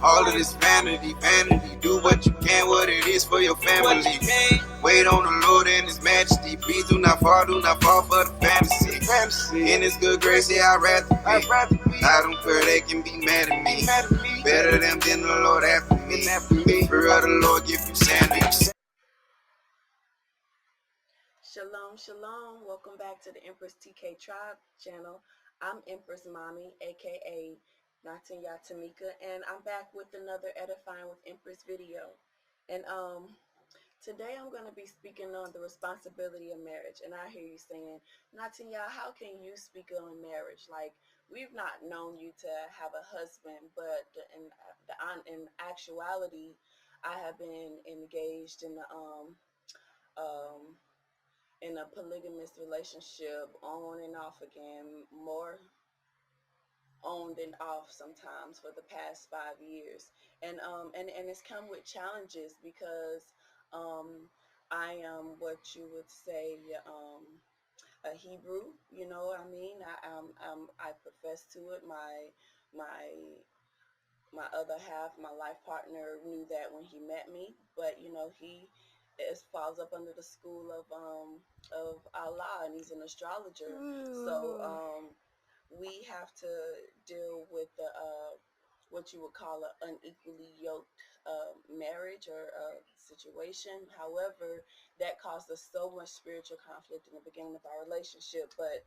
All of this vanity, vanity. Do what you can, what it is for your family. Wait on the Lord and His majesty. Please do not fall for the fantasy. In His good grace, yeah, I'd rather be. I don't care, they can be mad at me. Better them than the Lord after me. For real, the Lord give you sanity. Shalom, shalom. Welcome back to the Empress TK Tribe channel. I'm Empress Mommy, aka Natinya Tamika, and I'm back with another Edifying with Empress video. And today I'm going to be speaking on the responsibility of marriage. And I hear you saying, Natinya, how can you speak on marriage? Like, we've not known you to have a husband, but in actuality, I have been engaged um, in a polygamous relationship on and off again, more on than off sometimes for the past 5 years. And it's come with challenges because I am what you would say a Hebrew, you know what I mean? I profess to it. My my other half, my life partner, knew that when he met me, but you know, he falls up under the school of Allah, and he's an astrologer. So we have to deal with the what you would call an unequally yoked marriage or situation. However, that caused us so much spiritual conflict in the beginning of our relationship, but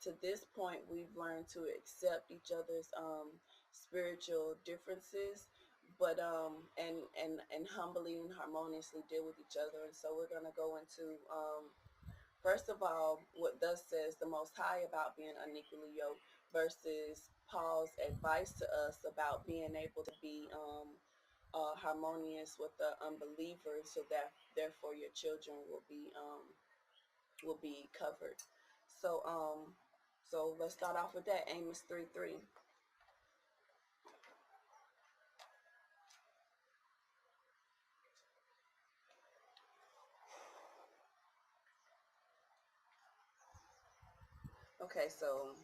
to this point, we've learned to accept each other's spiritual differences, but and humbly and harmoniously deal with each other. And so we're going to go into first of all what thus says the Most High about being unequally yoked versus Paul's advice to us about being able to be harmonious with the unbelievers, so that therefore your children will be covered. So so let's start off with that. Amos 3:3. Okay, so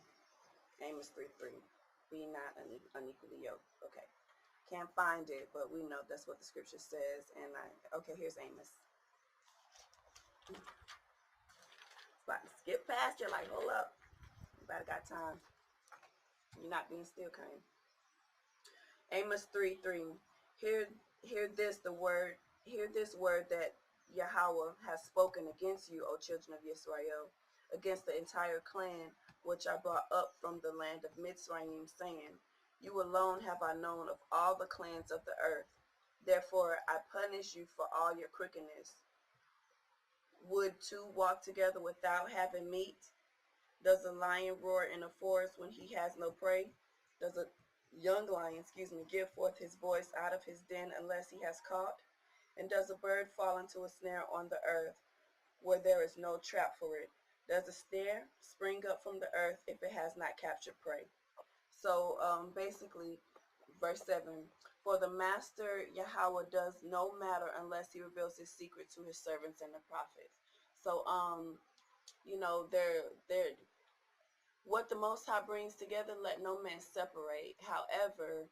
Amos 3:3. Be not unequally yoked. Okay. Can't find it, but we know that's what the scripture says. And okay, here's Amos. About to skip past you, like, hold up. You better got time. You're not being still, kind. Amos 3:3. Hear this word that Yahweh has spoken against you, O children of Israel, against the entire clan which I brought up from the land of Mitzrayim, saying, you alone have I known of all the clans of the earth. Therefore I punish you for all your crookedness. Would two walk together without having meat? Does a lion roar in a forest when he has no prey? Does a young lion, give forth his voice out of his den unless he has caught? And does a bird fall into a snare on the earth where there is no trap for it? Does a snare spring up from the earth if it has not captured prey? So basically, verse 7, for the master Yahweh does no matter unless he reveals his secret to his servants and the prophets. So you know, they're what the Most High brings together, let no man separate. However,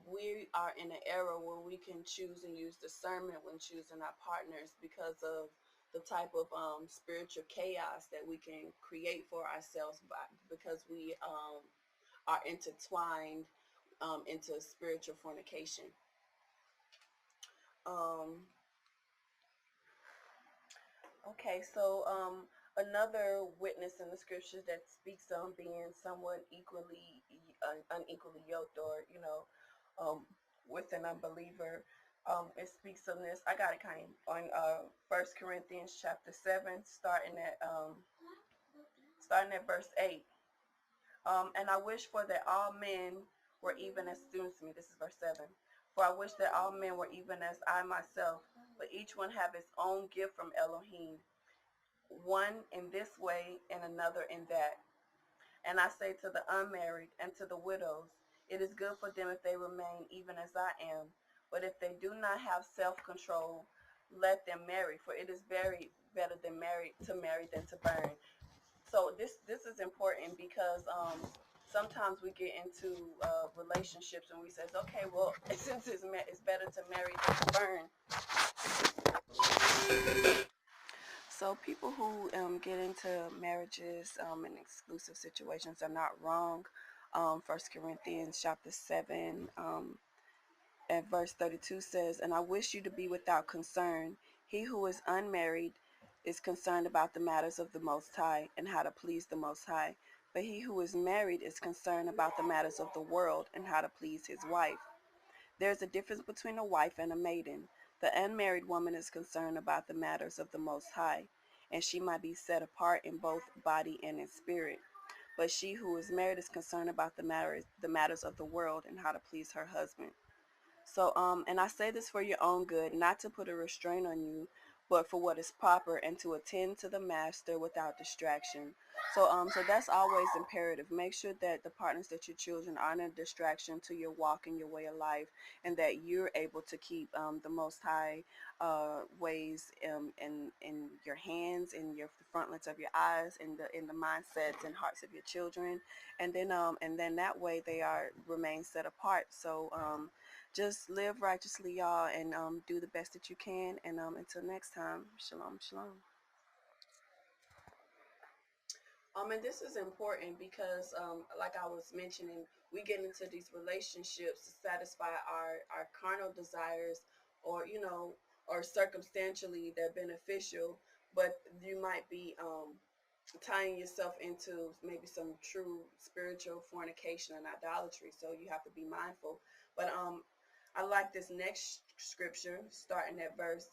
we are in an era where we can choose and use discernment when choosing our partners because of the type of spiritual chaos that we can create for ourselves because we are intertwined into spiritual fornication. Okay, so another witness in the scriptures that speaks on being somewhat unequally yoked, or you know, with an unbeliever, it speaks on this. I got it kind of on 1 Corinthians chapter 7, starting at verse 8. And I wish for that all men were even as, excuse me, this is verse 7. For I wish that all men were even as I myself, but each one have his own gift from Elohim, one in this way and another in that. And I say to the unmarried and to the widows, it is good for them if they remain even as I am. But if they do not have self-control, let them marry, for it is very better to marry than to burn. So this is important because sometimes we get into relationships and we say, okay, well, since it's better to marry than to burn. So people who get into marriages and exclusive situations are not wrong. 1 Corinthians chapter 7 at verse 32 says, "And I wish you to be without concern. He who is unmarried is concerned about the matters of the Most High and how to please the Most High. But he who is married is concerned about the matters of the world and how to please his wife. There is a difference between a wife and a maiden. The unmarried woman is concerned about the matters of the Most High, and she might be set apart in both body and in spirit. But she who is married is concerned about the matters of the world and how to please her husband." So, and I say this for your own good, not to put a restraint on you, but for what is proper, and to attend to the master without distraction. So that's always imperative. Make sure that the partners that you're choosing aren't a distraction to your walk and your way of life, and that you're able to keep the Most High ways in your hands, in the frontlets of your eyes, in the mindsets and hearts of your children, and then that way they remain set apart. So just live righteously, y'all, and do the best that you can. And until next time, shalom, shalom. And this is important because, like I was mentioning, we get into these relationships to satisfy our carnal desires, or or circumstantially they're beneficial, but you might be tying yourself into maybe some true spiritual fornication and idolatry. So you have to be mindful. But I like this next scripture, starting at verse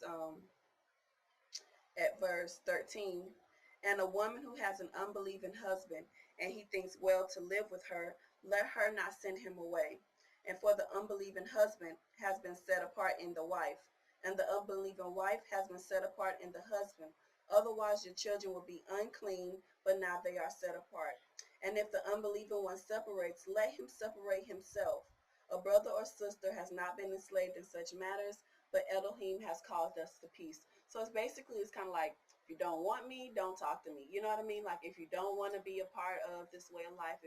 13. "And a woman who has an unbelieving husband, and he thinks well to live with her, let her not send him away. And for the unbelieving husband has been set apart in the wife, and the unbelieving wife has been set apart in the husband. Otherwise your children will be unclean, but now they are set apart. And if the unbelieving one separates, let him separate himself. A brother or sister has not been enslaved in such matters, but Elohim has caused us to peace." So it's kind of like, if you don't want me, don't talk to me. You know what I mean? Like, if you don't want to be a part of this way of life,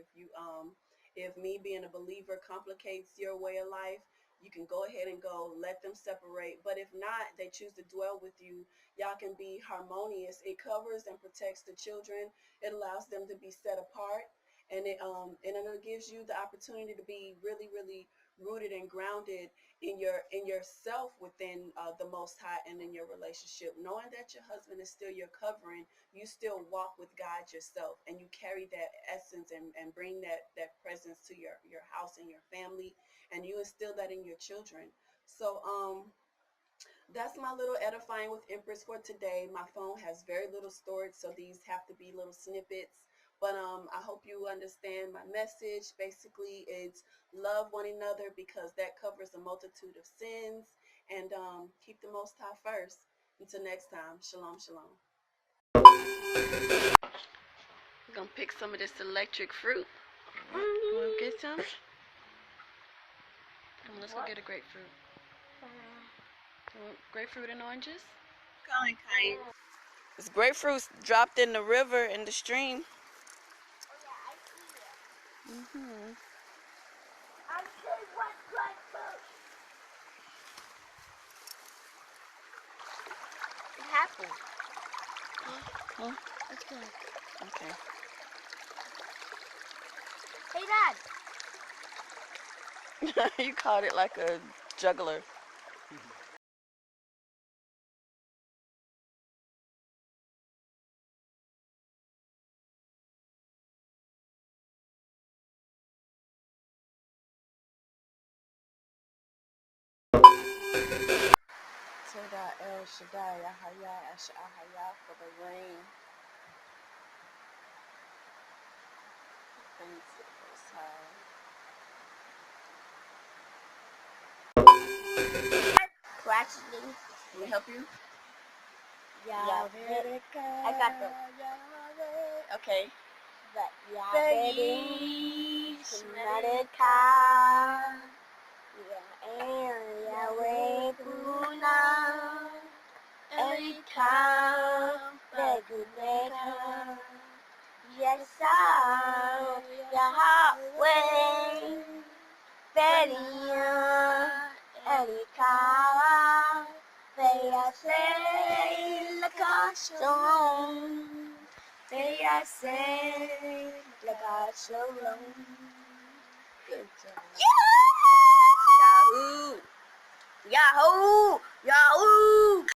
if me being a believer complicates your way of life, you can go ahead and let them separate. But if not, they choose to dwell with you, y'all can be harmonious. It covers and protects the children. It allows them to be set apart, and it gives you the opportunity to be really, really rooted and grounded in yourself within the Most High, and in your relationship, knowing that your husband is still your covering. You still walk with God yourself, and you carry that essence and bring that presence to your house and your family, and you instill that in your children. So that's my little edifying with Empress for today. My phone has very little storage, so these have to be little snippets. But I hope you understand my message. Basically, it's love one another, because that covers a multitude of sins, and keep the Most High first. Until next time, shalom, shalom. We're going to pick some of this electric fruit. You want to get some? Come on, let's go get a grapefruit. Grapefruit and oranges? Kind. It's grapefruits dropped in the river, in the stream. Mm-hmm. I said what grapefruit? It happened. Huh? That's good. Okay. Hey, Dad. You caught it like a juggler. Toda El Shaddai, Ahaya, Asha Ahaya, for the rain. Thanks to the Most High. Questioning. Can we help you? Yeah, I got them. Okay. But Yahweh, Shmarika, Yahweh, Puna, Erika, Begumeka, Yes, Yahweh, Belia, Elikara, Beyase, Lakashon, Beyase, Lakashon. Good job. Yahoo! Yahoo! Yahoo!